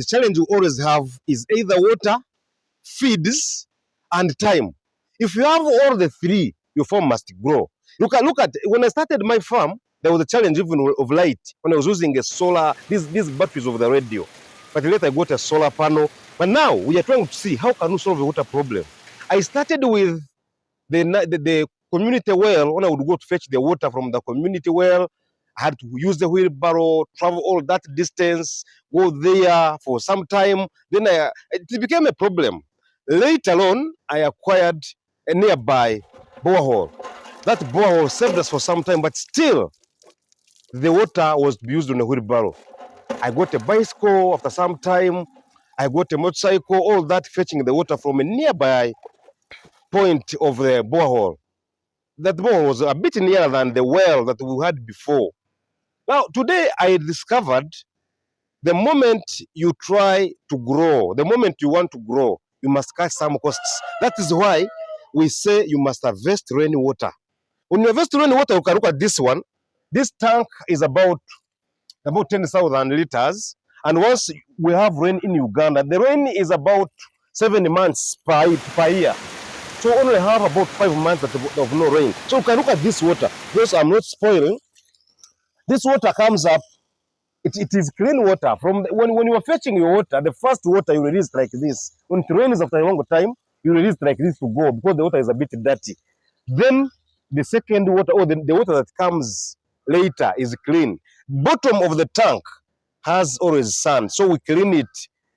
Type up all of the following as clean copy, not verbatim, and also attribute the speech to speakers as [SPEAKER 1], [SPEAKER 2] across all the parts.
[SPEAKER 1] challenge you always have is either water, feeds, and time. If you have all the three, your farm must grow. Look at when I started my farm, there was a challenge even of light when I was using a solar, these batteries of the radio. But later I got a solar panel. But now we are trying to see how can we solve the water problem. I started with the community well. When I would go to fetch the water from the community well, I had to use the wheelbarrow, travel all that distance, go there for some time. Then it became a problem. Later on, I acquired a nearby borehole. That borehole saved us for some time, but still, the water was used on a wheelbarrow. I got a bicycle after some time. I got a motorcycle, all that fetching the water from a nearby point of the borehole. That borehole was a bit nearer than the well that we had before. Now, today I discovered the moment you try to grow, the moment you want to grow, you must cut some costs. That is why we say you must harvest rainwater. When you harvest rainwater, you can look at this one. This tank is about 10,000 liters. And once we have rain in Uganda, the rain is about 7 months per year. So we only have about 5 months of no rain. So you can look at this water. Because I'm not spoiling. This water comes up. It is clean water. When you are fetching your water, the first water you release like this. When it rains after a long time, you release like this to go because the water is a bit dirty. Then the second water, or the water that comes later is clean. Bottom of the tank has always sand, so we clean it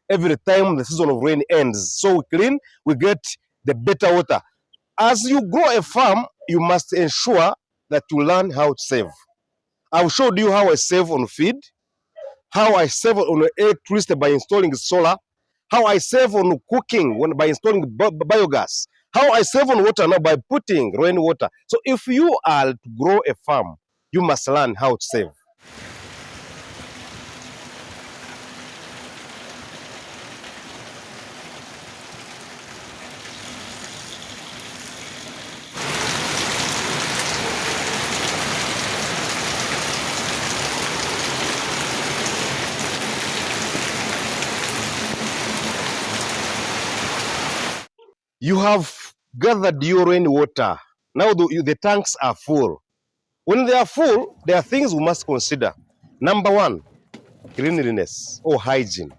[SPEAKER 1] every time the season of rain ends. So we clean, we get the better water. As you grow a farm, you must ensure that you learn how to save. I've showed you how I save on feed, how I save on electricity by installing solar, how I save on cooking by installing biogas, how I save on water now by putting rainwater. So if you are to grow a farm, you must learn how to save. You have gathered your rainwater. Now the tanks are full. When they are full, there are things we must consider. Number one, cleanliness or hygiene.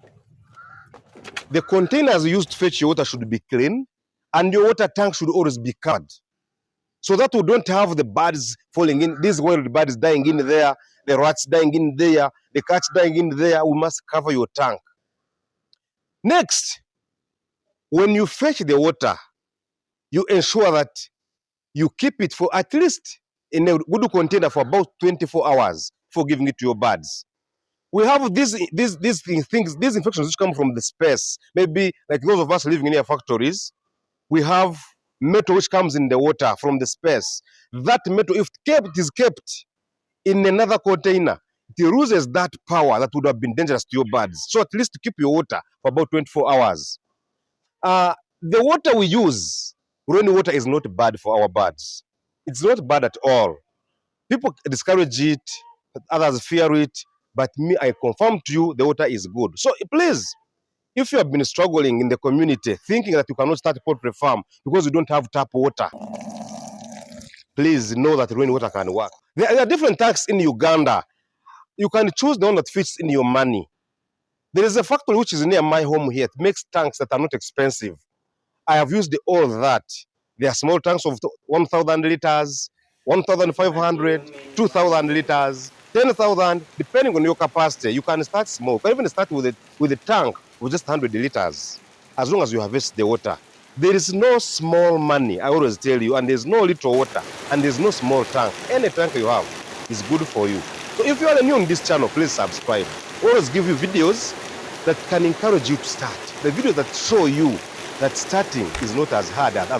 [SPEAKER 1] The containers used to fetch your water should be clean, and your water tank should always be covered. So that we don't have the birds falling in, these wild birds dying in there, the rats dying in there, the cats dying in there. We must cover your tank. Next, when you fetch the water, you ensure that you keep it for at least in a good container for about 24 hours before giving it to your birds. We have these infections which come from the space. Maybe like those of us living near factories, we have metal which comes in the water from the space. That metal, if it is kept in another container, it loses that power that would have been dangerous to your birds. So at least to keep your water for about 24 hours. The water we use, rainwater, is not bad for our birds. It's not bad at all. People discourage it, others fear it, but me, I confirm to you the water is good. So please, if you have been struggling in the community, thinking that you cannot start a poultry farm because you don't have tap water, please know that rainwater can work. There are different tanks in Uganda. You can choose the one that fits in your money. There is a factory which is near my home here. It makes tanks that are not expensive. I have used all that. There are small tanks of 1,000 liters, 1,500, 2,000 liters, 10,000, depending on your capacity. You can start small. You can even start with a tank with just 100 liters, as long as you harvest the water. There is no small money, I always tell you, and there's no little water, and there's no small tank. Any tank you have is good for you. So if you are new on this channel, please subscribe. I always give you videos that can encourage you to start. The videos that show you that starting is not as hard as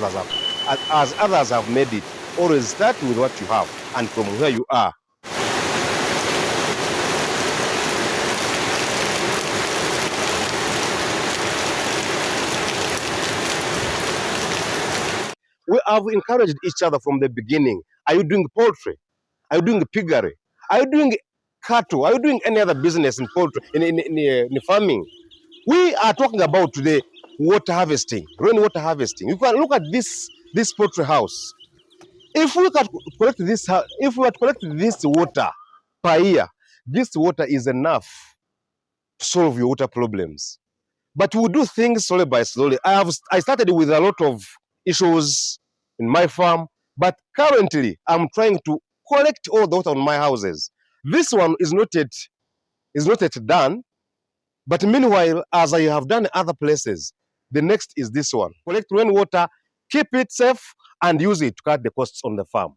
[SPEAKER 1] others have made it. Always start with what you have and from where you are. We have encouraged each other from the beginning. Are you doing poultry? Are you doing piggery? Are you doing cattle? Are you doing any other business in poultry, in farming? We are talking about today water harvesting, rainwater harvesting. You can look at this poultry house. If we could collect this, if we had collected this water per year, this water is enough to solve your water problems. But we do things slowly by slowly. I started with a lot of issues in my farm, but currently I'm trying to collect all the water on my houses. This one is not yet done, but meanwhile, as I have done other places, the next is this one. Collect rainwater, keep it safe, and use it to cut the costs on the farm.